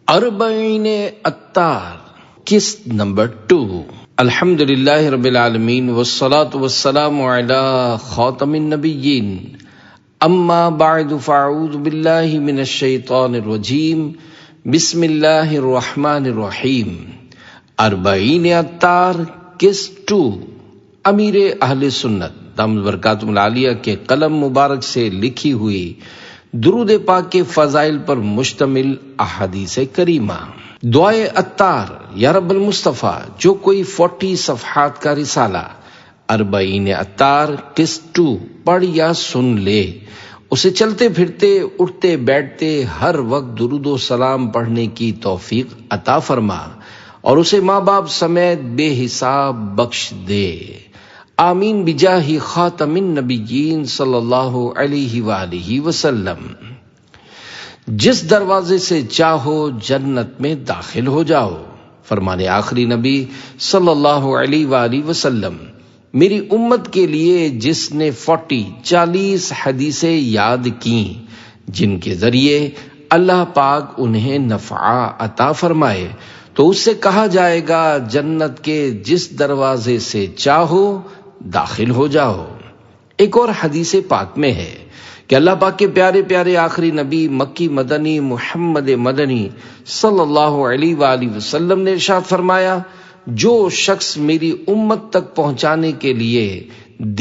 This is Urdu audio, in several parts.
اربعین اتار قسط نمبر 2۔ الحمدللہ رب العالمین والصلاة والسلام علی خاتم النبیین، اما بعد فاعوذ باللہ من الشیطان الرجیم، بسم اللہ الرحمن الرحیم۔ اربعین اتار قسط 2، امیر اہل سنت دامت برکاتہ العالیہ کے قلم مبارک سے لکھی ہوئی درود پاک کے فضائل پر مشتمل احادیث کریمہ۔ دعائے اتار، یا رب المصطفیٰ، جو کوئی 40 صفحات کا رسالہ اربعین اتار قسط 2 پڑھ یا سن لے، اسے چلتے پھرتے اٹھتے بیٹھتے ہر وقت درود و سلام پڑھنے کی توفیق عطا فرما اور اسے ماں باپ سمیت بے حساب بخش دے، آمین بجاہ خاتم النبیین صلی اللہ علیہ وآلہ وسلم۔ جس دروازے سے چاہو جنت میں داخل ہو جاؤ، فرمانے آخری نبی صلی اللہ علیہ وآلہ وسلم، میری امت کے لیے جس نے 40 حدیثیں یاد کیں جن کے ذریعے اللہ پاک انہیں نفع عطا فرمائے، تو اس سے کہا جائے گا جنت کے جس دروازے سے چاہو داخل ہو جاؤ۔ ایک اور حدیث پاک میں ہے کہ اللہ پاک کے پیارے پیارے آخری نبی مکی مدنی محمد مدنی صلی اللہ علیہ وآلہ وسلم نے ارشاد فرمایا، جو شخص میری امت تک پہنچانے کے لیے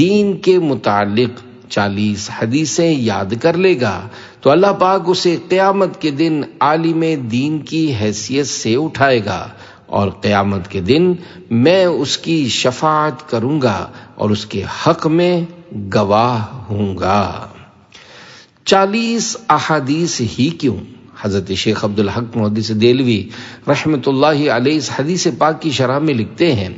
دین کے متعلق 40 حدیثیں یاد کر لے گا تو اللہ پاک اسے قیامت کے دن عالم دین کی حیثیت سے اٹھائے گا، اور قیامت کے دن میں اس کی شفاعت کروں گا اور اس کے حق میں گواہ ہوں گا۔ 40 احادیث ہی کیوں؟ حضرت شیخ عبدالحق محدث دہلوی رحمۃ اللہ علیہ اس حدیث پاک کی شرح میں لکھتے ہیں،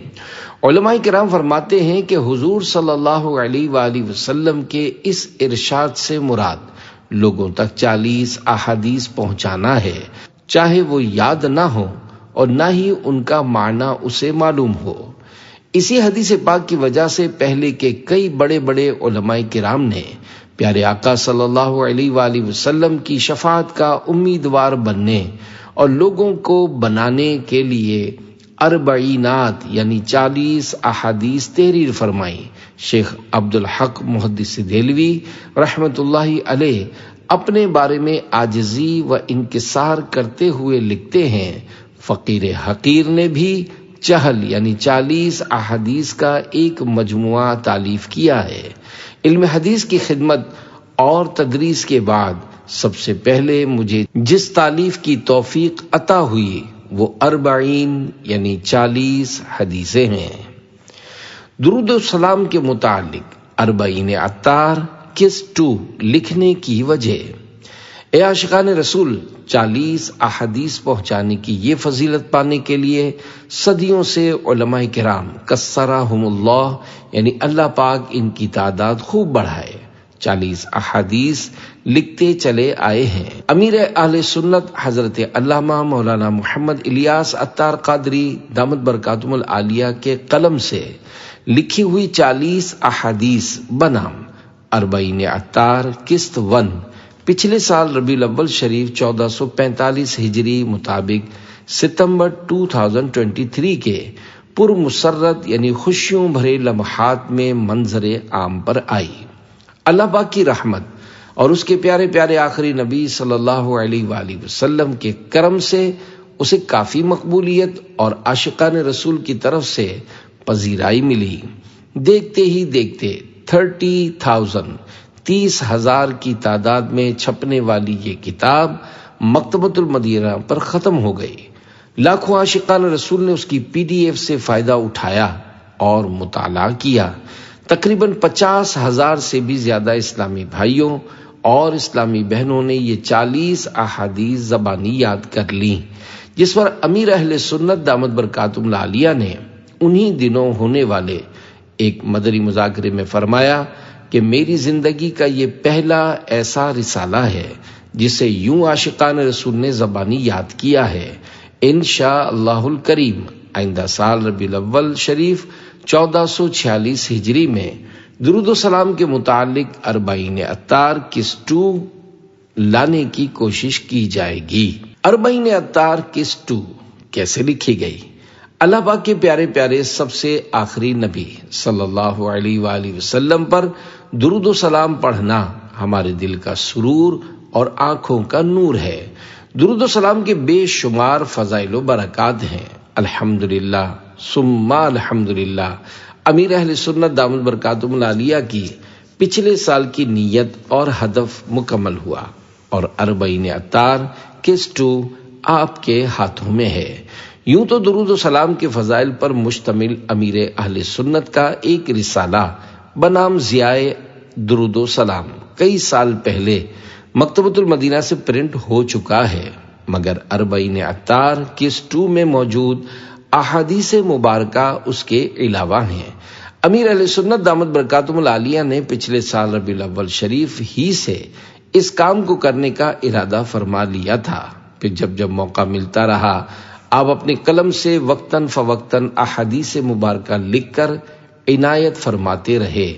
علماء کرام فرماتے ہیں کہ حضور صلی اللہ علیہ وآلہ وسلم کے اس ارشاد سے مراد لوگوں تک 40 احادیث پہنچانا ہے، چاہے وہ یاد نہ ہو اور نہ ہی ان کا معنی اسے معلوم ہو۔ اسی حدیث پاک کی وجہ سے پہلے کے کئی بڑے بڑے علماء کرام نے پیارے آقا صلی اللہ علیہ وآلہ وسلم کی شفاعت کا امیدوار بننے اور لوگوں کو بنانے کے لیے اربعینات یعنی 40 احادیث تحریر فرمائی۔ شیخ عبدالحق محدث دہلوی رحمۃ اللہ علیہ اپنے بارے میں عاجزی و انکسار کرتے ہوئے لکھتے ہیں، فقیر حقیر نے بھی چہل یعنی 40 احادیث کا ایک مجموعہ تالیف کیا ہے۔ علم حدیث کی خدمت اور تدریس کے بعد سب سے پہلے مجھے جس تالیف کی توفیق عطا ہوئی وہ 40 یعنی 40 حدیثیں ہیں۔ درود و سلام کے متعلق اربعین اتار قسط 2 لکھنے کی وجہ۔ اے عاشقان رسول، 40 احادیث پہنچانے کی یہ فضیلت پانے کے لیے صدیوں سے علماء کرام کثرہم اللہ یعنی اللہ پاک ان کی تعداد خوب بڑھائے 40 احادیث لکھتے چلے آئے ہیں۔ امیر اہل سنت حضرت علامہ مولانا محمد الیاس اتار قادری دامت برکاتہم العالیہ کے قلم سے لکھی ہوئی 40 احادیث بنام اربعین اتار قسط 1 پچھلے سال ربیع الاول شریف 1445 ہجری مطابق ستمبر 2023 کے پرمسرت یعنی خوشیوں بھرے لمحات میں منظر عام پر آئی۔ اللہ پاک کی رحمت اور اس کے پیارے پیارے آخری نبی صلی اللہ علیہ وآلہ وسلم کے کرم سے اسے کافی مقبولیت اور عاشقان رسول کی طرف سے پذیرائی ملی۔ دیکھتے ہی دیکھتے 30,000 کی تعداد میں چھپنے والی یہ کتاب مکتبۃ المدینہ پر ختم ہو گئی۔ لاکھوں عاشقان رسول نے اس کی PDF سے فائدہ اٹھایا اور مطالعہ کیا۔ تقریباً 50,000 سے بھی زیادہ اسلامی بھائیوں اور اسلامی بہنوں نے یہ 40 احادیث زبانی یاد کر لیں، جس پر امیر اہل سنت دامت برکاتہم العالیہ نے انہی دنوں ہونے والے ایک مدنی مذاکرے میں فرمایا کہ میری زندگی کا یہ پہلا ایسا رسالہ ہے جسے یوں عاشقان رسول نے زبانی یاد کیا ہے۔ انشاءاللہ الکریم آئندہ سال ربیع الاول شریف 1446 ہجری میں درود و سلام کے متعلق اربعین اتار قسط 2 لانے کی کوشش کی جائے گی۔ اربعین عطار کس 2 کیسے لکھی گئی؟ اللہ پاک کے پیارے پیارے سب سے آخری نبی صلی اللہ علیہ وآلہ وسلم پر درود و سلام پڑھنا ہمارے دل کا سرور اور آنکھوں کا نور ہے۔ درود و سلام کے بے شمار فضائل و برکات ہیں۔ الحمدللہ ثم الحمدللہ، امیر اہل سنت دامت برکاتہم العالیہ کی پچھلے سال کی نیت اور ہدف مکمل ہوا اور اربعین عطار کس 2 آپ کے ہاتھوں میں ہے۔ یوں تو درود و سلام کے فضائل پر مشتمل امیر اہل سنت کا ایک رسالہ بنام ضیاء درود و سلام کئی سال پہلے مکتبۃ المدینہ سے پرنٹ ہو چکا ہے، مگر اربعین عطار کس 2 میں موجود احادیث مبارکہ اس کے علاوہ ہیں۔ امیر اہل سنت دامت برکاتہم العالیہ نے پچھلے سال ربیع الاول شریف ہی سے اس کام کو کرنے کا ارادہ فرما لیا تھا، پھر جب جب موقع ملتا رہا آپ اپنے قلم سے وقتاً فوقتاً احادیث مبارکہ لکھ کر عنایت فرماتے رہے،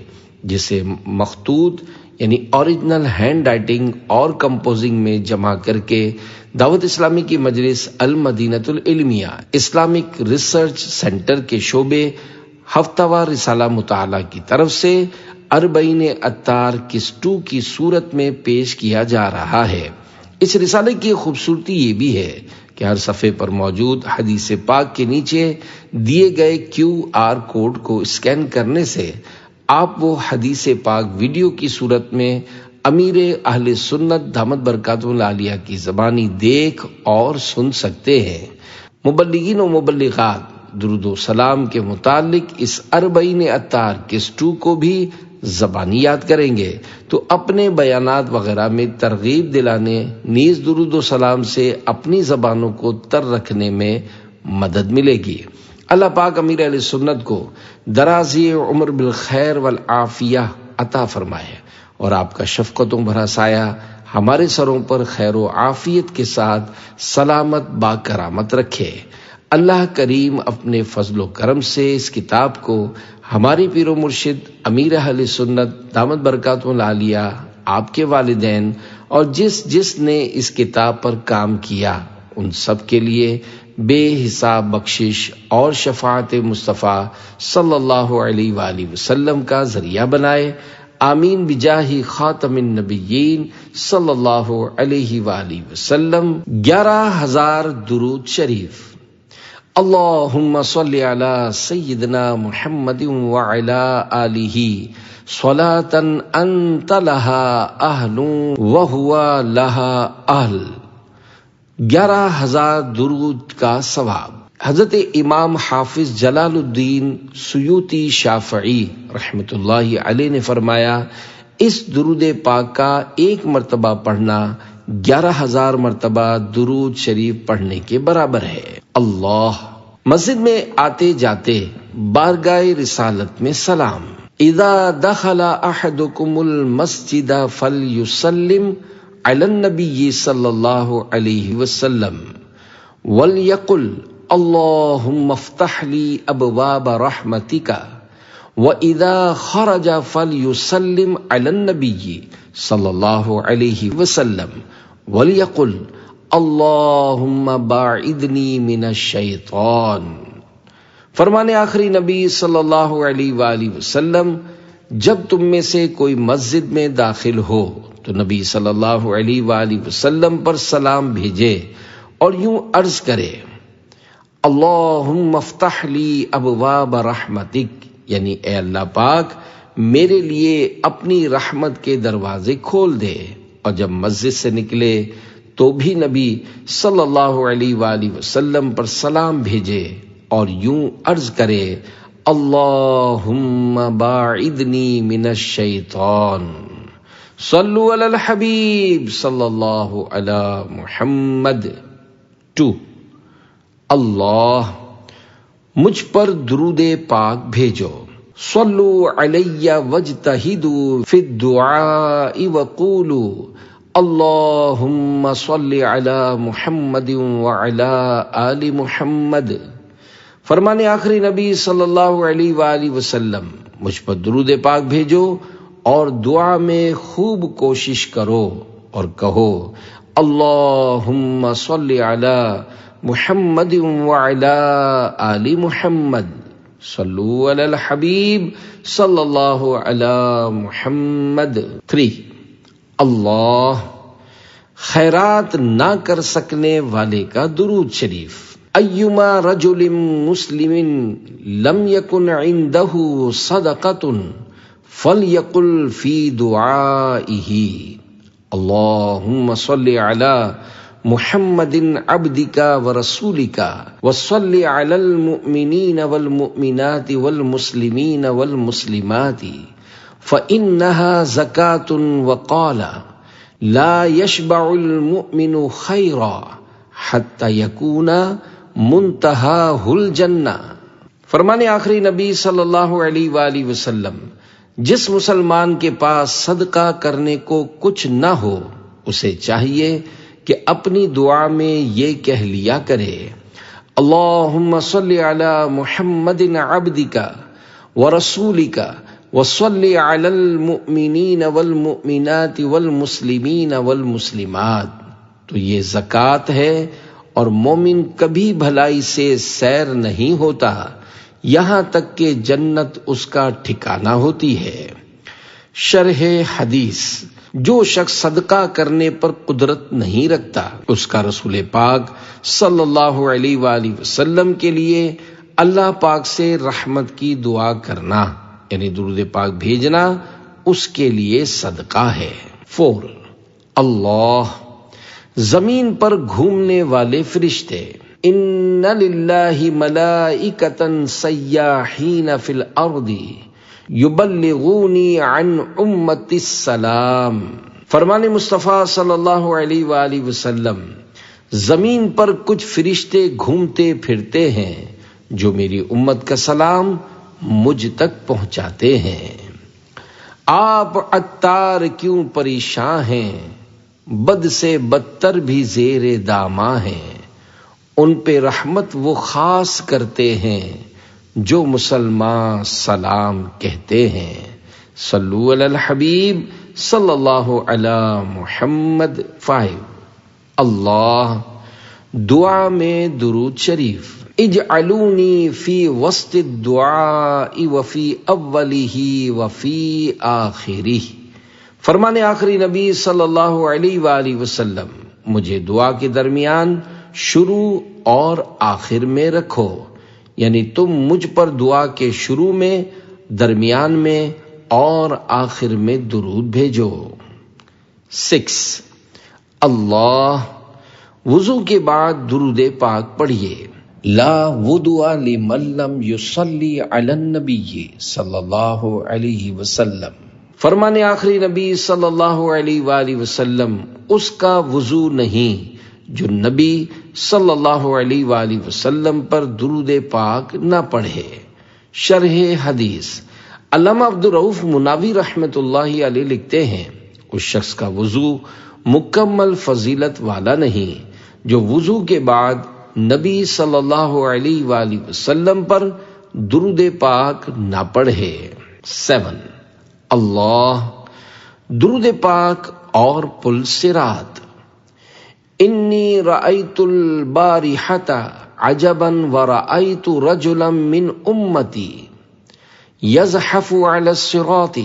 جسے مخطوط یعنی اوریجنل ہینڈ رائٹنگ اور کمپوزنگ میں جمع کر کے دعوت اسلامی کی مجلس المدینۃ العلمیہ اسلامک ریسرچ سینٹر کے شعبے ہفتہ وار رسالہ مطالعہ کی طرف سے اربعین عطار کس 2 کی صورت میں پیش کیا جا رہا ہے۔ اس رسالے کی خوبصورتی یہ بھی ہے کہ ہر صفحے پر موجود حدیث پاک کے نیچے دیے گئے QR کوڈ کو اسکین کرنے سے آپ وہ حدیث پاک ویڈیو کی صورت میں امیر اہل سنت دامت برکاتہم العالیہ کی زبانی دیکھ اور سن سکتے ہیں۔ مبلغین و مبلغات درود و سلام کے متعلق اس اربعین عطار کس 2 کو بھی زبانی یاد کریں گے تو اپنے بیانات وغیرہ میں ترغیب دلانے نیز درود و سلام سے اپنی زبانوں کو تر رکھنے میں مدد ملے گی۔ اللہ پاک امیر اہل سنت کو درازی عمر بالخیر والعافیہ عطا فرمائے اور آپ کا شفقتوں بھرا سایہ ہمارے سروں پر خیر و عافیت کے ساتھ سلامت با کرامت رکھے۔ اللہ کریم اپنے فضل و کرم سے اس کتاب کو ہماری پیر و مرشد امیر اہل سنت دامت برکاتہم العالیہ، آپ کے والدین اور جس جس نے اس کتاب پر کام کیا ان سب کے لیے بے حساب بخشش اور شفاعت مصطفیٰ صلی اللہ علیہ وآلہ وسلم کا ذریعہ بنائے، آمین بجاہ خاتم النبیین صلی اللہ علیہ وآلہ وسلم۔ 11,000 درود شریف۔ اللہم صلی علی سیدنا محمد وعلی آلہ صلاۃ انت لہا اہل وہو لہا اہل۔ 11,000 درود کا ثواب۔ حضرت امام حافظ جلال الدین سیوطی شافعی رحمۃ اللہ علیہ نے فرمایا، اس درود پاک کا ایک مرتبہ پڑھنا 11,000 مرتبہ درود شریف پڑھنے کے برابر ہے۔ اللہ، مسجد میں آتے جاتے بارگاہ رسالت میں سلام۔ اذا دخل احدکم المسجد فلیسلم علی النبی صلی اللہ علیہ وسلم ولیقل اللہم افتح لی ابواب رحمتک وَإِذَا خَرَجَ فَلْيُسَلِّمْ عَلَى النَّبِيِّ صلی اللہ علیہ وسلم وَلْيَقُلْ اللَّهُمَّ بَاعِدْنِي مِنَ الشَّيْطَانِ۔ فرمان آخری نبی صلی اللہ علیہ وآلہ وسلم، جب تم میں سے کوئی مسجد میں داخل ہو تو نبی صلی اللہ علیہ وآلہ وسلم پر سلام بھیجے اور یوں عرض کرے، اللہم افتح لی ابواب رحمتک، یعنی اے اللہ پاک میرے لیے اپنی رحمت کے دروازے کھول دے۔ اور جب مسجد سے نکلے تو بھی نبی صلی اللہ علیہ وآلہ وسلم پر سلام بھیجے اور یوں عرض کرے، اللہم باعدنی من الشیطان۔ صلو علی الحبیب صلی اللہ علی محمد۔ 2، اللہ مجھ پر درود پاک بھیجو۔ صلو علی واجتہدوا فی الدعاء وقولوا اللہم صلی علی محمد وعلی آل محمد۔ فرمان آخری نبی صلی اللہ علیہ وآلہ وسلم، مجھ پر درود پاک بھیجو اور دعا میں خوب کوشش کرو اور کہو، اللہم صلی علی محمد وعلی آل محمد صلو علی الحبیب صلی اللہ علی محمد۔ 3 اللہ خیرات نہ کر سکنے والے کا درود شریف۔ ایما رجل مسلم لم یکن عنده صدقۃ فلیقل فی دعائہ اللہم صلی علی محمد عبدک ورسولک وصلی علی المؤمنین والمؤمنات والمسلمین والمسلمات فإنها زکاة وقال لا یشبع المؤمن خیرا حتی یکون منتہاہ الجنہ۔ فرمان آخری نبی صلی اللہ علیہ وآلہ وسلم، جس مسلمان کے پاس صدقہ کرنے کو کچھ نہ ہو اسے چاہیے کہ اپنی دعا میں یہ کہہ لیا کرے، اللہم صلی علی محمد عبدک ورسولک وصلی علی المؤمنین والمؤمنات والمسلمین والمسلمات۔ تو یہ زکوٰۃ ہے، اور مومن کبھی بھلائی سے سیر نہیں ہوتا یہاں تک کہ جنت اس کا ٹھکانہ ہوتی ہے۔ شرح حدیث: جو شخص صدقہ کرنے پر قدرت نہیں رکھتا اس کا رسول پاک صلی اللہ علیہ وآلہ وسلم کے لیے اللہ پاک سے رحمت کی دعا کرنا یعنی درود پاک بھیجنا اس کے لیے صدقہ ہے۔ 4 اللہ زمین پر گھومنے والے فرشتے، ان للہ ملائکۃ سیاحین فی الارض یبلغونی عن امتی السلام۔ فرمان مصطفیٰ صلی اللہ علیہ وآلہ وسلم، زمین پر کچھ فرشتے گھومتے پھرتے ہیں جو میری امت کا سلام مجھ تک پہنچاتے ہیں۔ آپ عطار کیوں پریشاں ہیں، بد سے بدتر بھی زیر داماں ہیں، ان پہ رحمت وہ خاص کرتے ہیں جو مسلمان سلام کہتے ہیں۔ صلو علی الحبیب صلی اللہ علی محمد۔ 5 اللہ دعا میں درود شریف۔ اجعلونی فی وسط الدعاء وفی اولہ وفی آخرہ۔ فرمان آخری نبی صلی اللہ علیہ وآلہ وسلم، مجھے دعا کے درمیان، شروع اور آخر میں رکھو، یعنی تم مجھ پر دعا کے شروع میں، درمیان میں اور آخر میں درود بھیجو۔ 6 اللہ وضو کے بعد درود پاک پڑھیے۔ لا وضوء لمن لم یصلی علی النبی صلی اللہ علیہ وسلم۔ فرمان آخری نبی صلی اللہ علیہ وآلہ وسلم، اس کا وضو نہیں جو نبی صلی اللہ علیہ وآلہ وسلم پر درود پاک نہ پڑھے۔ شرح حدیث: علامہ عبدالرؤف مناوی رحمۃ اللہ علیہ لکھتے ہیں، اس شخص کا وضو مکمل فضیلت والا نہیں جو وضو کے بعد نبی صلی اللہ علیہ وآلہ وسلم پر درود پاک نہ پڑھے۔ 7 اللہ درود پاک اور پل صراط۔ انی رأیت البارحۃ عجبا ورأیت رجلا من امتی یزحف علی الصراط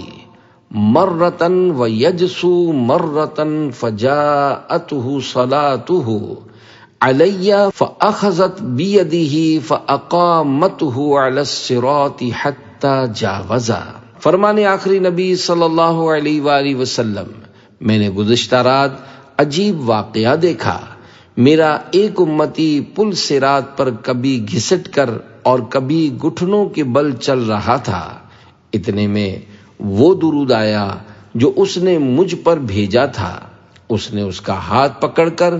مرۃ ویجسو مرۃ فجاءته صلاته علی فاخذت بیدہ فاقامته علی الصراط حتی جاوزا۔ فرمان آخری نبی صلی اللہ علیہ وآلہ وسلم، میں نے گزشتہ رات عجیب واقعہ دیکھا، میرا ایک امتی پل صراط پر کبھی گھسٹ کر اور کبھی گھٹنوں کے بل چل رہا تھا، اتنے میں وہ درود آیا جو اس نے مجھ پر بھیجا تھا، اس نے اس کا ہاتھ پکڑ کر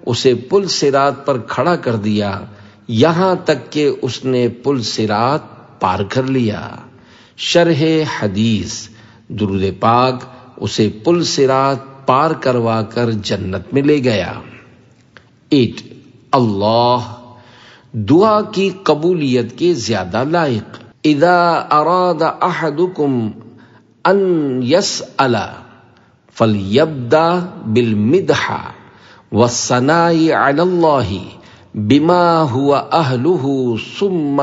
اسے پل صراط پر کھڑا کر دیا یہاں تک کہ اس نے پل صراط پار کر لیا۔ شرح حدیث: درود پاک اسے پل صراط پار کروا کر جنت میں لے گیا۔ 8 اللہ دعا کی قبولیت کے زیادہ لائق۔ اذا اراد احدکم ان یسأل فلیبدأ بالمدح والثناء علی اللہ بما هو اہلہ ثم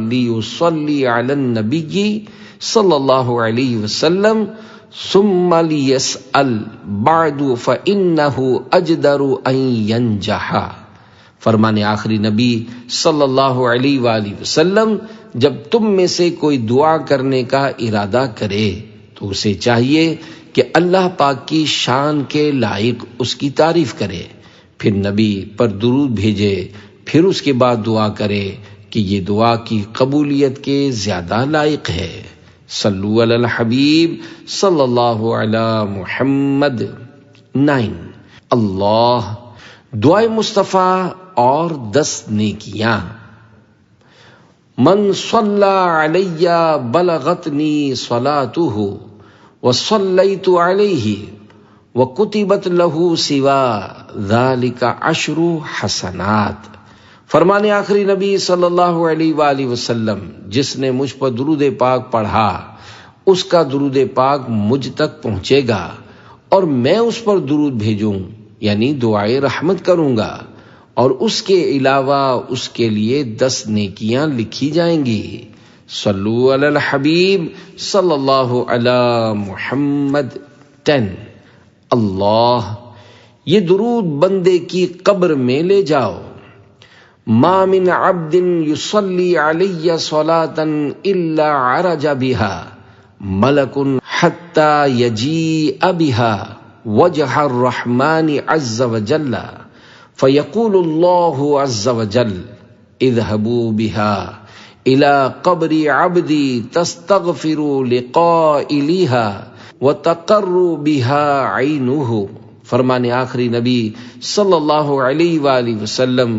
لیصلی علی النبی صلی اللہ علیہ وسلم ثم لیسأل بعد فإنہ اجدر ان ینجح۔ فرمان آخری نبی صلی اللہ علیہ وآلہ وسلم جب تم میں سے کوئی دعا کرنے کا ارادہ کرے تو اسے چاہیے کہ اللہ پاک کی شان کے لائق اس کی تعریف کرے، پھر نبی پر درود بھیجے، پھر اس کے بعد دعا کرے کہ یہ دعا کی قبولیت کے زیادہ لائق ہے۔ صلو علی الحبیب صلی اللہ علی محمد۔ 9 اللہ دعائے مصطفیٰ اور 10 نیکیاں۔ من صلی علی بلغتنی صلاتہ وصلیت علیہ وکتبت لہ سوا ذلک 10 حسنات۔ فرمان آخری نبی صلی اللہ علیہ وآلہ وسلم جس نے مجھ پر درود پاک پڑھا اس کا درود پاک مجھ تک پہنچے گا اور میں اس پر درود بھیجوں یعنی دعائے رحمت کروں گا، اور اس کے علاوہ اس کے لیے 10 نیکیاں لکھی جائیں گی۔ صلو علی الحبیب صلی اللہ علی محمد۔ 10 اللہ یہ درود بندے کی قبر میں لے جاؤ۔ ما من عبد یصلی علی صلاۃ الا عرج بها ملک حتی یجیء بها وجہ الرحمن عز وجل فیقول اللہ عز وجل اذهبوا بها الى قبر عبدی تستغفر لقائلها وتقر بها عینہ۔ فرمان آخری نبی صلی اللہ علیہ وآلہ وسلم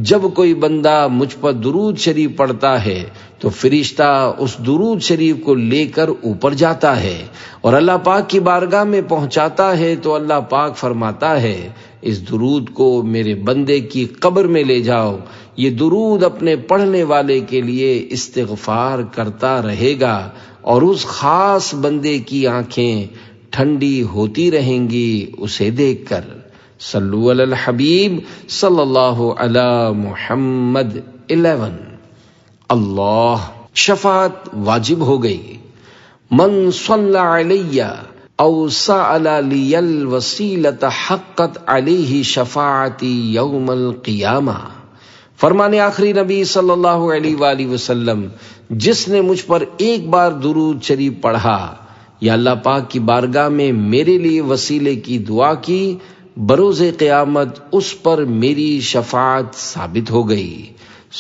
جب کوئی بندہ مجھ پر درود شریف پڑھتا ہے تو فرشتہ اس درود شریف کو لے کر اوپر جاتا ہے اور اللہ پاک کی بارگاہ میں پہنچاتا ہے تو اللہ پاک فرماتا ہے اس درود کو میرے بندے کی قبر میں لے جاؤ، یہ درود اپنے پڑھنے والے کے لیے استغفار کرتا رہے گا اور اس خاص بندے کی آنکھیں ٹھنڈی ہوتی رہیں گی اسے دیکھ کر۔ صلو علی الحبیب صلی اللہ علی محمد۔ 11 اللہ شفاعت واجب ہو گئی۔ من صلی علی او سأل لی الوسیلۃ حقت علیہ شفاعتی یوم القیامہ۔ فرمان آخری نبی صلی اللہ علیہ وآلہ وسلم جس نے مجھ پر ایک بار درود شریف پڑھا یا اللہ پاک کی بارگاہ میں میرے لیے وسیلے کی دعا کی، بروز قیامت اس پر میری شفاعت ثابت ہو گئی۔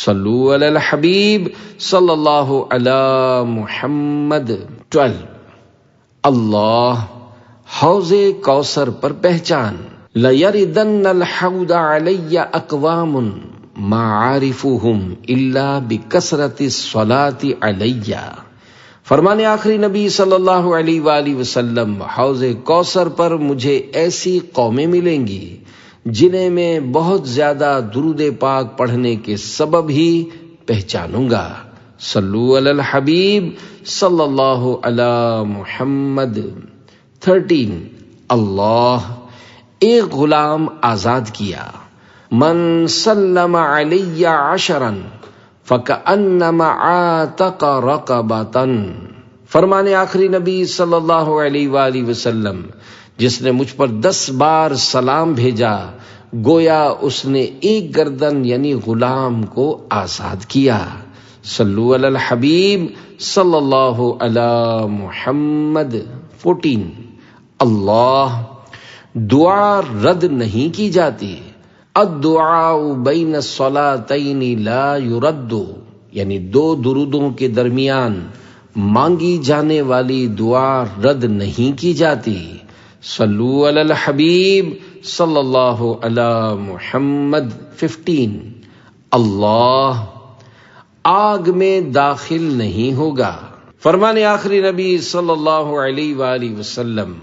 صلو علی الحبیب صلی اللہ علی محمد۔ 12 اللہ حوض کوثر پر پہچان۔ لَيَرِدَنَّ الْحَوْضَ عَلَيَّ أَقْوَامٌ مَا عَارِفُهُمْ إِلَّا بِكَثْرَةِ الصَّلَاةِ عَلَيَّ۔ فرمان آخری نبی صلی اللہ علیہ وآلہ وسلم حوض کوثر پر مجھے ایسی قومیں ملیں گی جنہیں میں بہت زیادہ درود پاک پڑھنے کے سبب ہی پہچانوں گا۔ صلو علی الحبیب صلی اللہ علی محمد۔ 13 اللہ ایک غلام آزاد کیا۔ من سلم علی 10 فَكَأَنَّمَا عَاتَقَ رَقَبَةً۔ فرمان آخری نبی صلی اللہ علیہ وآلہ وسلم جس نے مجھ پر 10 بار سلام بھیجا گویا اس نے ایک گردن یعنی غلام کو آزاد کیا۔ صلو علی الحبیب صلی اللہ علی محمد۔ 14 اللہ دعا رد نہیں کی جاتی۔ الدعاء بین الصلاتین لا یرد، یعنی 2 درودوں کے درمیان مانگی جانے والی دعا رد نہیں کی جاتی۔ صلو علی الحبیب صلی اللہ علی محمد۔ 15 اللہ آگ میں داخل نہیں ہوگا۔ فرمان آخری نبی صلی اللہ علیہ وآلہ وسلم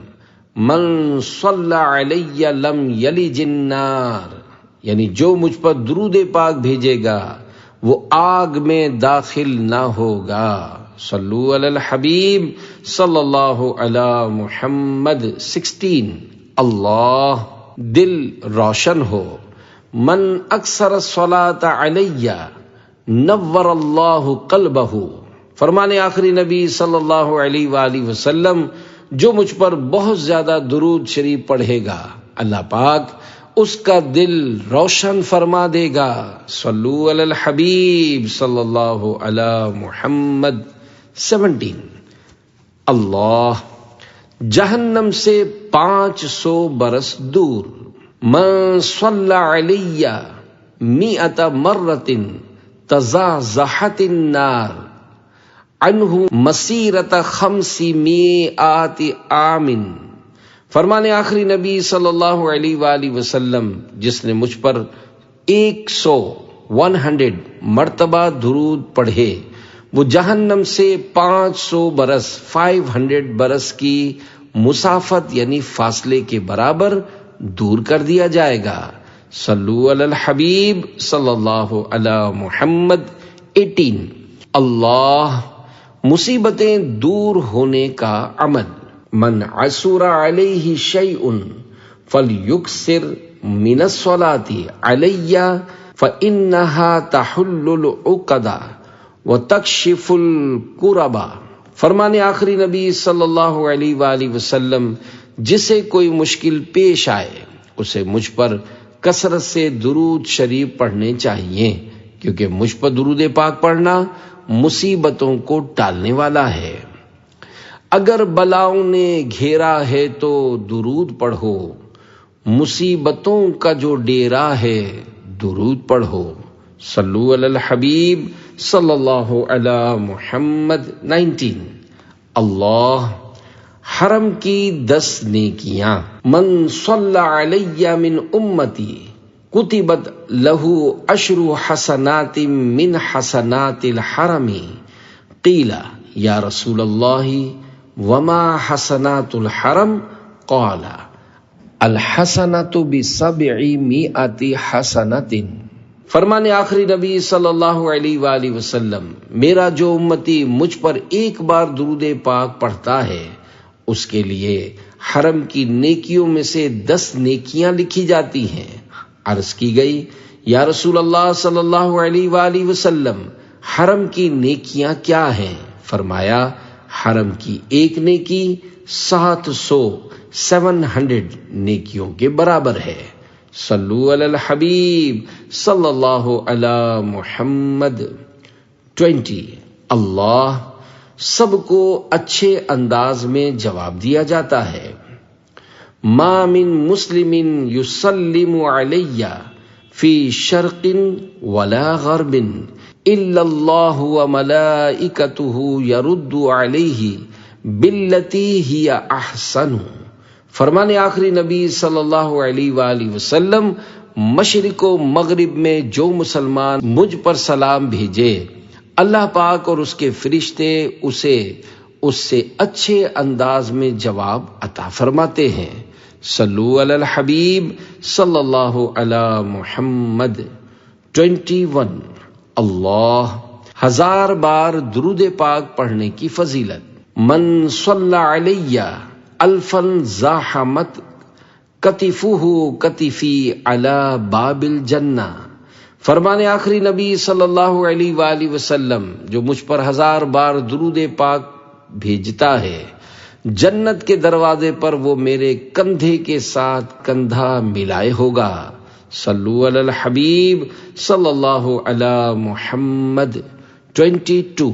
من صلی علی لم یلج النار، یعنی جو مجھ پر درود پاک بھیجے گا وہ آگ میں داخل نہ ہوگا۔ صلو علی الحبیب صلی اللہ علی محمد۔ 16 اللہ دل روشن ہو. من اکثر الصلاۃ علیہ نور اللہ قلبہ. فرمان آخری نبی صلی اللہ علیہ وآلہ وسلم، جو مجھ پر بہت زیادہ درود شریف پڑھے گا اللہ پاک اس کا دل روشن فرما دے گا. صلو علی الحبیب صلی اللہ علی محمد. 17. اللہ جہنم سے 500 برس دور. من صلی علی 100 مرۃ تزحزحت النار عنہ مسیرۃ 500 عام. فرمان آخری نبی صلی اللہ علیہ وآلہ وسلم، جس نے مجھ پر 100 مرتبہ درود پڑھے وہ جہنم سے 500 برس 500 برس کی مسافت یعنی فاصلے کے برابر دور کر دیا جائے گا. صلو علی الحبیب صلی اللہ علی محمد. 18. اللہ مصیبتیں دور ہونے کا عمل. من عسر علیہ شیء فلیکثر من الصلاۃ علی فإنها تحل العقد وتکشف الکرب. فرمان آخری نبی صلی اللہ علیہ وآلہ وسلم، جسے کوئی مشکل پیش آئے اسے مجھ پر کثرت سے درود شریف پڑھنے چاہیے، کیونکہ مجھ پر درود پاک پڑھنا مصیبتوں کو ٹالنے والا ہے. اگر بلاؤں نے گھیرا ہے تو درود پڑھو، مصیبتوں کا جو ڈیرا ہے درود پڑھو. صلو علی الحبیب صلی اللہ علی محمد. 19. اللہ حرم کی 10 نیکیاں. من صلی علی من امتی کتبت لہ 10 حسنات من حسنات الحرم. قیل یا رسول اللہ وما حسنات الحرم؟ قال الحسنۃ ب700 حسنۃ. فرمان آخری نبی صلی اللہ علیہ وآلہ وسلم، میرا جو امتی مجھ پر ایک بار درود پاک پڑھتا ہے اس کے لیے حرم کی نیکیوں میں سے 10 نیکیاں لکھی جاتی ہیں. عرض کی گئی یا رسول اللہ صلی اللہ علیہ وآلہ وسلم، حرم کی نیکیاں کیا ہیں؟ فرمایا حرم کی ایک نیکی 700 نیکیوں کے برابر ہے. صلو علی الحبیب صلی اللہ علی محمد. 20. اللہ سب کو اچھے انداز میں جواب دیا جاتا ہے. ما من مسلم یسلم علی فی شرق ولا غرب الا اللہ وملائکتہ یرد علیہ باللتی ہی احسن. فرمان آخری نبی صلی اللہ علیہ وآلہ وسلم، مشرق و مغرب میں جو مسلمان مجھ پر سلام بھیجے اللہ پاک اور اس کے فرشتے اسے اس سے اچھے انداز میں جواب عطا فرماتے ہیں. صلو علی الحبیب صلی اللہ علی محمد. 21. اللہ 1000 بار درود پاک پڑھنے کی فضیلت. من صلی علی الفا زاحمت کتفہ کتفی علی باب الجنہ. فرمان آخری نبی صلی اللہ علیہ وآلہ وسلم، جو مجھ پر 1000 بار درود پاک بھیجتا ہے جنت کے دروازے پر وہ میرے کندھے کے ساتھ کندھا ملائے ہوگا. صلو علی الحبیب صلی اللہ علی محمد. 22.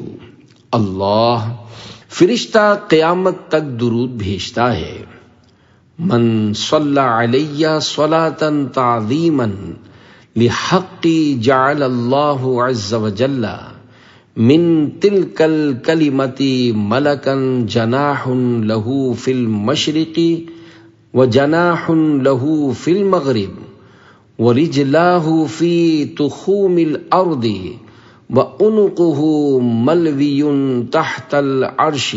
اللہ فرشتہ قیامت تک درود بھیجتا ہے. من صلی علی صلاۃ تعظیما لحق جعل اللہ عز وجل من تلک الکلمۃ ملکا جناح له فی المشرق وجناح له فی المغرب ورجلاہ فی تخوم الارض وعنقه ملوی تحت العرش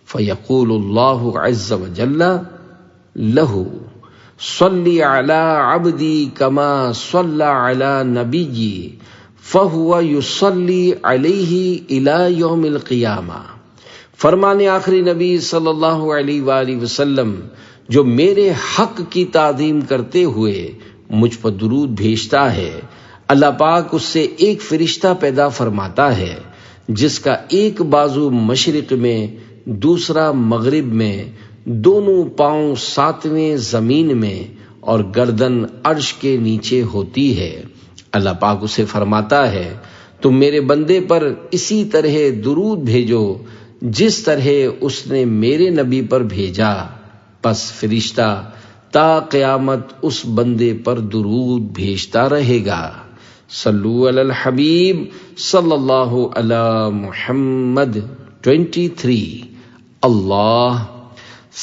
فیقول اللہ عز وجل له صلی علی عبدی کما صلی علی نبی فہو یصلی علیہ الی یوم القیامہ. فرمان آخری نبی صلی اللہ علیہ وآلہ وسلم، جو میرے حق کی تعظیم کرتے ہوئے مجھ پر درود بھیجتا ہے، اللہ پاک اس سے ایک فرشتہ پیدا فرماتا ہے جس کا ایک بازو مشرق میں، دوسرا مغرب میں، دونوں پاؤں 7ویں زمین میں اور گردن عرش کے نیچے ہوتی ہے۔ اللہ پاک اسے فرماتا ہے تم میرے بندے پر اسی طرح درود بھیجو جس طرح اس نے میرے نبی پر بھیجا، پس فرشتہ تا قیامت اس بندے پر درود بھیجتا رہے گا۔ صلو علی الحبیب صلی اللہ علی محمد 23۔ اللہ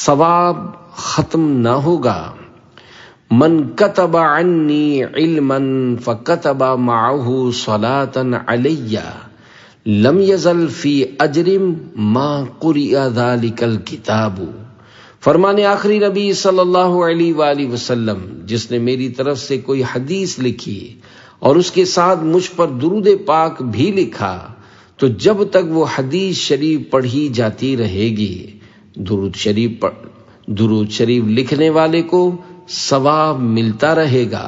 ثواب ختم نہ ہوگا۔ من کتب عنی علما فکتب معه صلاة علی لم یزل فی اجر ما قرئ ذلک الکتاب۔ فرمان آخری نبی صلی اللہ علیہ وآلہ وسلم، جس نے میری طرف سے کوئی حدیث لکھی اور اس کے ساتھ مجھ پر درود پاک بھی لکھا تو جب تک وہ حدیث شریف پڑھی جاتی رہے گی، درود شریف لکھنے والے کو ثواب ملتا رہے گا۔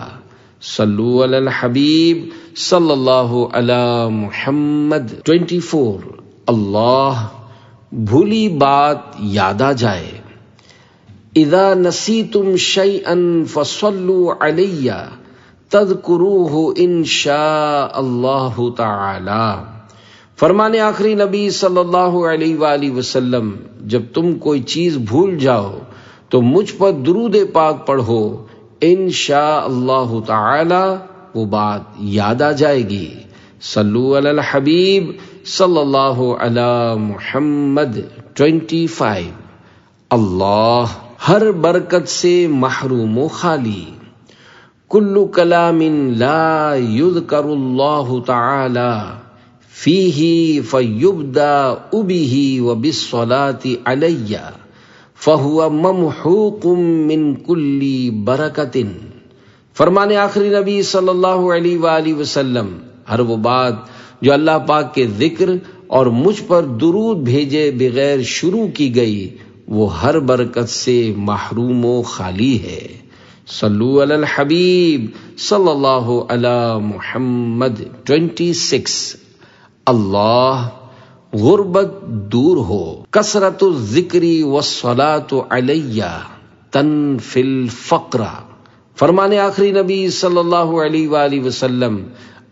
صلو علی الحبیب صلی اللہ علی محمد 24۔ اللہ بھولی بات یاد آ جائے۔ اذا نسیتم شیئا فصلوا علی تذکروہ ان شاء اللہ تعالی۔ فرمان آخری نبی صلی اللہ علیہ وآلہ وسلم، جب تم کوئی چیز بھول جاؤ تو مجھ پر درود پاک پڑھو، انشاء اللہ تعالی وہ بات یاد آ جائے گی۔ صلو علی الحبیب صلی اللہ علی محمد 25۔ اللہ ہر برکت سے محروم و خالی۔ کل کلام لا یذکر اللہ تعالی فیہ فیبدأ بہ وبالصلاۃ علی فہو ممحوق من کل برکت۔ فرمان آخری نبی صلی اللہ علیہ وآلہ وسلم، ہر وہ بات جو اللہ پاک کے ذکر اور مجھ پر درود بھیجے بغیر شروع کی گئی وہ ہر برکت سے محروم و خالی ہے۔ صلو علی الحبیب صلی اللہ علی محمد 26۔ اللہ غربت دور ہو۔ کثرت الذکر والصلاۃ علی تنفی الفقر۔ فرمان آخری نبی صلی اللہ علیہ وآلہ وسلم،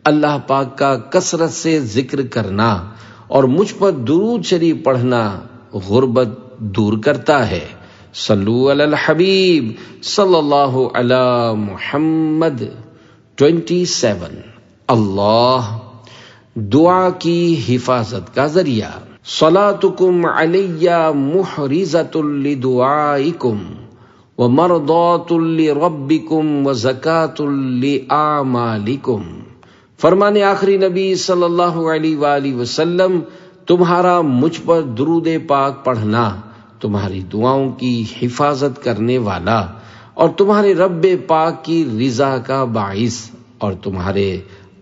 اللہ پاک کا کثرت سے ذکر کرنا اور مجھ پر درود شریف پڑھنا غربت دور کرتا ہے۔ صلو علی الحبیب صلی اللہ علی محمد 27۔ اللہ دعا کی حفاظت کا ذریعہ۔ صلاتکم علی محرزۃ لدعائکم ومرضات لربکم وزکاۃ لأعمالکم۔ فرمان آخری نبی صلی اللہ علیہ وآلہ وسلم، تمہارا مجھ پر درود پاک پڑھنا تمہاری دعاؤں کی حفاظت کرنے والا اور تمہارے رب پاک کی رضا کا باعث اور تمہارے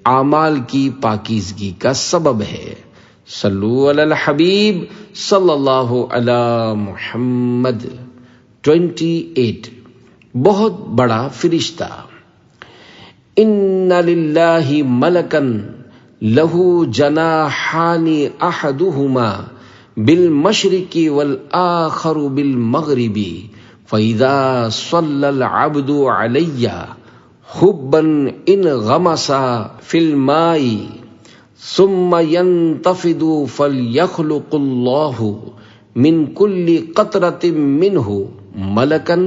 اعمال کی پاکیزگی کا سبب ہے۔ صلو علی الحبیب صلی اللہ علی محمد 28۔ بہت بڑا فرشتہ۔ ان للہ ملکن لہ جناحان احدہما بالمشرق والآخر بالمغرب فإذا صلى العبد علی حبا انغمس فی الماء ثم ينتفض فليخلق الله من كل قطرة منه ملكا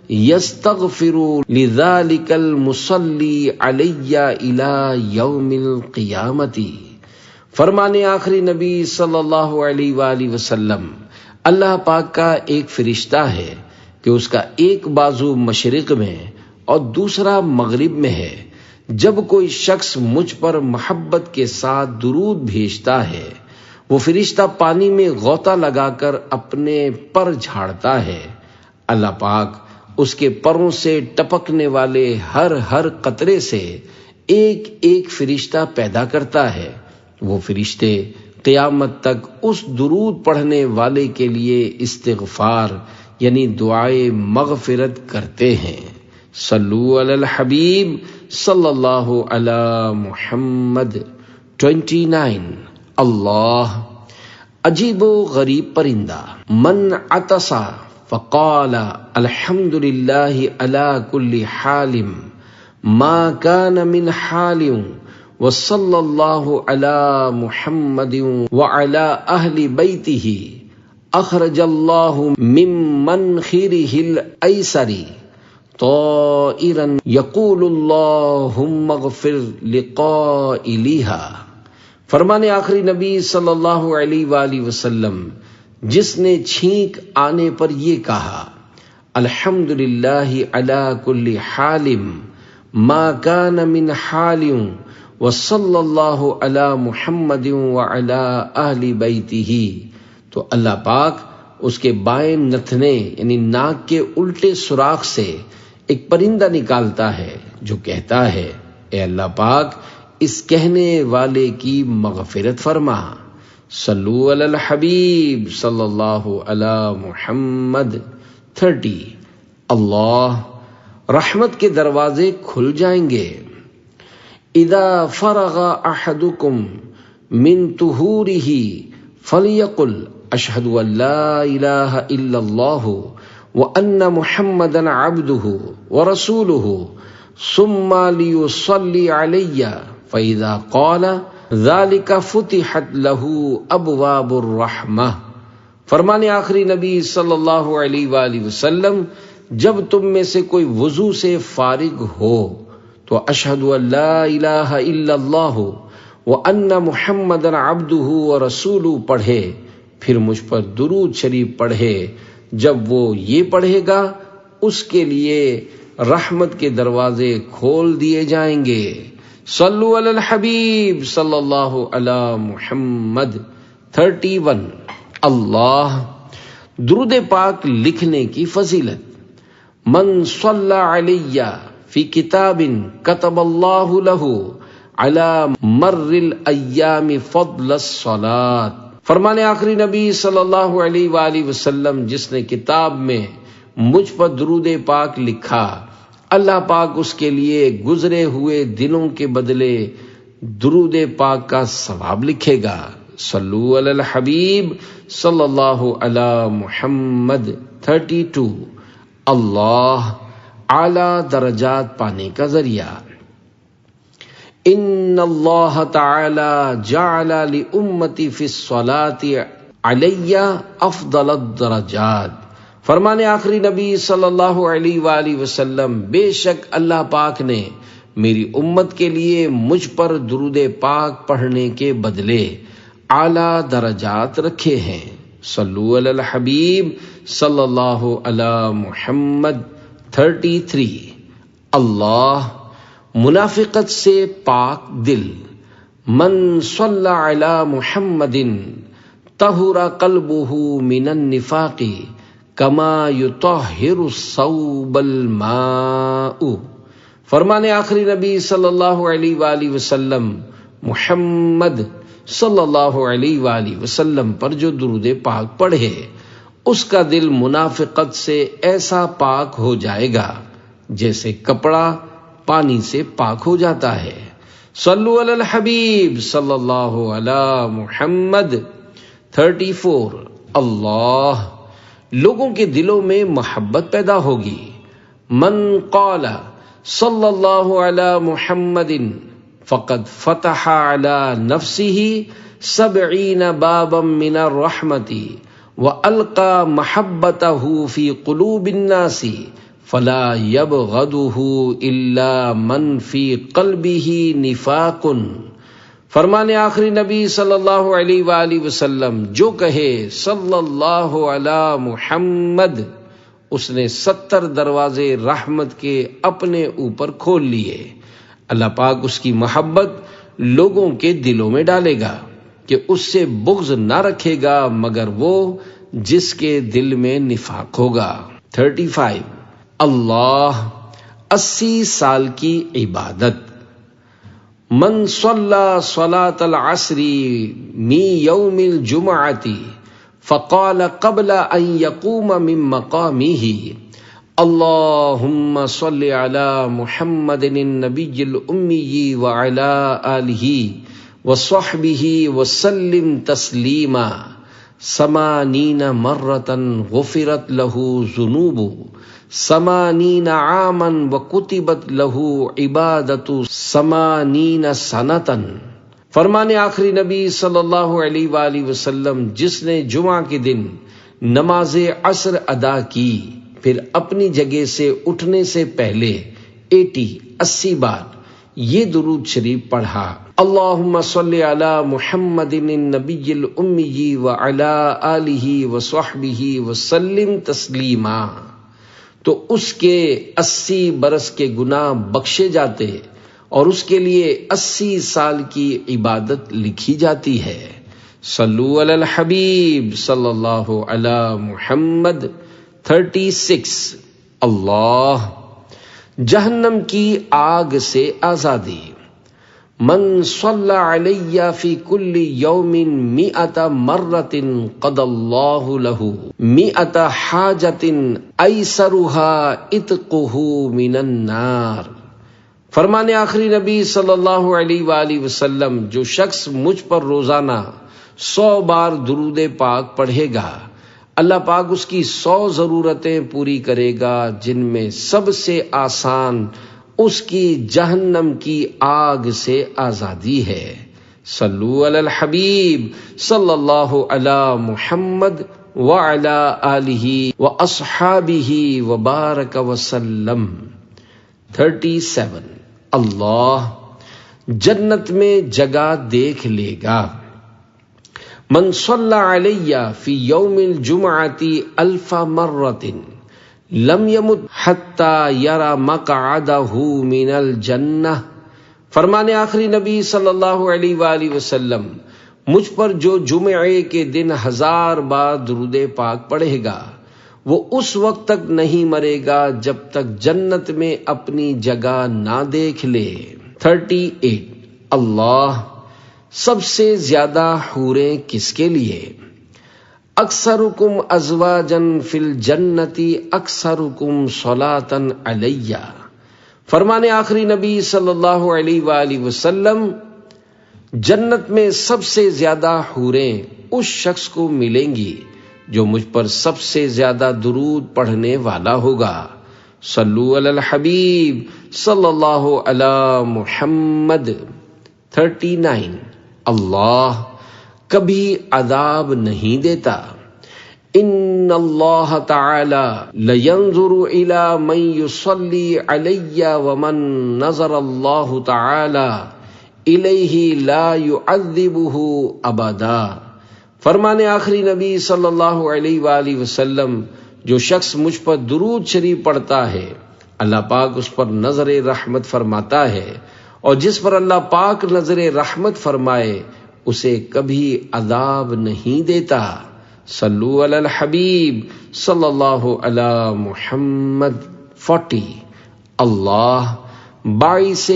يستغفر لذلك المصلي علي الى يوم القيامة۔ فرمان آخری نبی صلی اللہ علیہ وآلہ وسلم، اللہ پاک کا ایک فرشتہ ہے کہ اس کا ایک بازو مشرق میں اور دوسرا مغرب میں ہے۔ جب کوئی شخص مجھ پر محبت کے ساتھ درود بھیجتا ہے، وہ فرشتہ پانی میں غوطہ لگا کر اپنے پر جھاڑتا ہے۔ اللہ پاک اس کے پروں سے ٹپکنے والے ہر قطرے سے ایک ایک فرشتہ پیدا کرتا ہے۔ وہ فرشتے قیامت تک اس درود پڑھنے والے کے لیے استغفار یعنی دعائے مغفرت کرتے ہیں۔ صلو علی الحبیب صلی اللہ علی محمد۔ 29 اللہ عجیب و غریب پرندہ، من عطسا فقال الحمد للہ علی کل حال ما کان من حال وصلی اللہ علی محمد وعلی اہل بیتہ اخرج اللہ من منخرہ الایسر طائرا یقول اللہم اغفر لقائلہا۔ فرمان آخری نبی صلی اللہ علیہ وآلہ وسلم جس نے چھینک آنے پر یہ کہا الحمدللہ علی کل حال ما کان من حال وصلی اللہ علی محمد وعلی اہل بیتہ، تو اللہ پاک اس کے بائیں نتھنے یعنی ناک کے الٹے سوراخ سے ایک پرندہ نکالتا ہے جو کہتا ہے اے اللہ پاک اس کہنے والے کی مغفرت فرما۔ صلو علی الحبیب صلی اللہ علی محمد۔ 30 اللہ رحمت کے دروازے کھل جائیں گے۔ اذا فرغ احدکم من طہورہ فلیقل اشہد ان لا الہ الا اللہ وان محمدا عبدہ ورسولہ ثم لیصلی علی فاذا قال ذلك فتحت له ابواب الرحمہ۔ فرمان آخری نبی صلی اللہ علیہ وآلہ وسلم جب تم میں سے کوئی وضو سے فارغ ہو تو اشہد ان لا الہ الا اللہ وان محمدا عبدہ ورسولہ پڑھے، پھر مجھ پر درود شریف پڑھے۔ جب وہ یہ پڑھے گا اس کے لیے رحمت کے دروازے کھول دیے جائیں گے۔ صلو علی الحبیب صلی اللہ علی محمد۔ 31 اللہ درود پاک لکھنے کی فضیلت۔ من صلی علی فی کتاب کتب اللہ لہ علی مر الایام فضل الصلاۃ۔ فرمان آخری نبی صلی اللہ علیہ وآلہ وسلم جس نے کتاب میں مجھ پر درود پاک لکھا اللہ پاک اس کے لیے گزرے ہوئے دنوں کے بدلے درود پاک کا ثواب لکھے گا۔ صلو علی الحبیب صلی اللہ علی محمد۔ 32 اللہ اعلی درجات پانے کا ذریعہ۔ ان اللہ تعالی جعل لامتی فی الصلاة علی افضل الدرجات۔ فرمان آخری نبی صلی اللہ علیہ وآلہ وسلم بے شک اللہ پاک نے میری امت کے لیے مجھ پر درود پاک پڑھنے کے بدلے اعلیٰ درجات رکھے ہیں۔ صلو علی الحبیب صلی اللہ علی محمد۔ 33 اللہ منافقت سے پاک دل۔ من صلی علی محمد طہر قلبہ من النفاق کما یطہر الثوب الماء۔ فرمان آخری نبی صلی اللہ علیہ وآلہ وسلم محمد صلی اللہ علیہ وآلہ وسلم پر جو درود پاک پڑھے اس کا دل منافقت سے ایسا پاک ہو جائے گا جیسے کپڑا پانی سے پاک ہو جاتا ہے۔ صلو علی الحبیب صلی اللہ علی محمد۔ 34 اللہ لوگوں کے دلوں میں محبت پیدا ہوگی۔ من قال صلی اللہ علی محمد فقد فتح علی نفسہ 70 بابا من الرحمت والقى محبته في قلوب الناس فلا يبغضه الا من في قلبه نفاق۔ فرمان آخری نبی صلی اللہ علیہ وآلہ وسلم جو کہے صلی اللہ علی محمد اس نے 70 دروازے رحمت کے اپنے اوپر کھول لیے۔ اللہ پاک اس کی محبت لوگوں کے دلوں میں ڈالے گا کہ اس سے بغض نہ رکھے گا مگر وہ جس کے دل میں نفاق ہوگا۔ 35 اللہ 80 سال کی عبادت۔ من صلی صلاة العصر من یوم الجمعة فقال قبل ان يقوم من مقامه اللهم صل على محمد النبي الأمي وعلى آله وصحبه وسلم تسليما 80 مرة غفرت له ذنوب 80 عاما وكتبت له عبادة 80 سنة۔ فرمان آخری نبی صلی اللہ علیہ وآلہ وسلم جس نے جمعہ کے دن نماز عصر ادا کی پھر اپنی جگہ سے اٹھنے سے پہلے 80 بار یہ درود شریف پڑھا، اللہم صلی علی محمد النبی الامی وعلی آلہ وصحبہ وسلم تسلیما، تو اس کے 80 برس کے گناہ بخشے جاتے اور اس کے لیے 80 سال کی عبادت لکھی جاتی ہے۔ صلو علی الحبیب صلی اللہ علی محمد۔ 36 اللہ جہنم کی آگ سے آزادی۔ من صلی علی فی کل یوم 100 مرۃ قضی اللہ لہ 100 حاجۃ ایسرها عتقہ من النار۔ فرمان آخری نبی صلی اللہ علیہ وآلہ وسلم جو شخص مجھ پر روزانہ 100 بار درود پاک پڑھے گا، اللہ پاک اس کی 100 ضرورتیں پوری کرے گا، جن میں سب سے آسان اس کی جہنم کی آگ سے آزادی ہے۔ صلو علی الحبیب صلی اللہ علی محمد وعلی آلہ واصحابہ وبارک وسلم۔ 37 اللہ جنت میں جگہ دیکھ لے گا۔ من صلی علی فی یوم الجمعۃ 1000 مرۃ لم یمت حتی یری مقعدہ من الجنہ۔ فرمان آخری نبی صلی اللہ علیہ وآلہ وسلم مجھ پر جو جمعے کے دن 1000 بار درود پاک پڑھے گا، وہ اس وقت تک نہیں مرے گا جب تک جنت میں اپنی جگہ نہ دیکھ لے۔ 38 اللہ سب سے زیادہ حوریں کس کے لیے؟ اکثرکم ازواجا فی الجنت اکثرکم صلاۃ علی۔ فرمان آخری نبی صلی اللہ علیہ وآلہ وسلم جنت میں سب سے زیادہ حوریں اس شخص کو ملیں گی جو مجھ پر سب سے زیادہ درود پڑھنے والا ہوگا۔ صلو علی الحبیب صلی اللہ علی محمد۔ 39 اللہ کبھی عذاب نہیں دیتا۔ ان اللہ تعالی لینظر الی من یصلی علی ومن نظر اللہ تعالی الیہ لا یعذبہ ابدا۔ فرمان آخری نبی صلی اللہ علیہ وآلہ وسلم جو شخص مجھ پر درود شریف پڑھتا ہے، اللہ پاک اس پر نظر رحمت فرماتا ہے، اور جس پر اللہ پاک نظر رحمت فرمائے اسے کبھی عذاب نہیں دیتا۔ صلو علی الحبیب صلی اللہ علی محمد۔ 40 اللہ باعث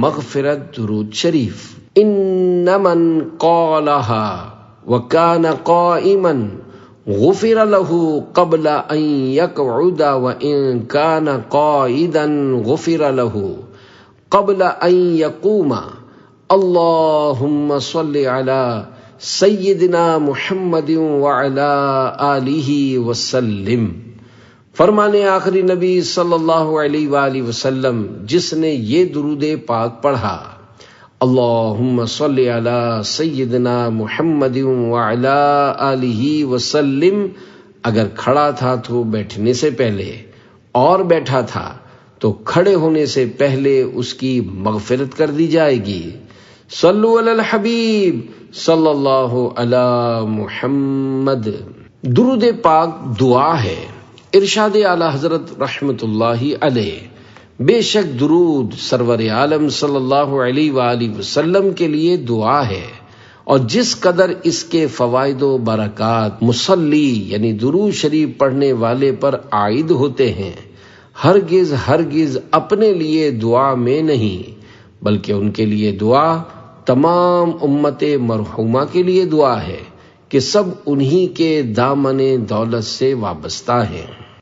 مغفرت درود شریف۔ ان من قالها وكان قائما غفر له قبل ان يقعد وان كان قائدا غفر له قبل ان يقوم۔ اللهم صل على سیدنا محمد وعلى آلہ وسلم۔ فرمان آخری نبی صلی اللہ علیہ وآلہ وسلم جس نے یہ درود پاک پڑھا، اللہم صلی علی سیدنا محمد وعلی آلہ وسلم، اگر کھڑا تھا تو بیٹھنے سے پہلے، اور بیٹھا تھا تو کھڑے ہونے سے پہلے اس کی مغفرت کر دی جائے گی۔ صلو علی الحبیب صلی اللہ علی محمد۔ درود پاک دعا ہے۔ ارشاد اعلی حضرت رحمت اللہ علیہ، بے شک درود سرور عالم صلی اللہ علیہ وآلہ وسلم کے لیے دعا ہے، اور جس قدر اس کے فوائد و برکات مصلی یعنی درود شریف پڑھنے والے پر عائد ہوتے ہیں، ہرگز ہرگز اپنے لیے دعا میں نہیں، بلکہ ان کے لیے دعا تمام امت مرحومہ کے لیے دعا ہے، کہ سب انہی کے دامن دولت سے وابستہ ہیں۔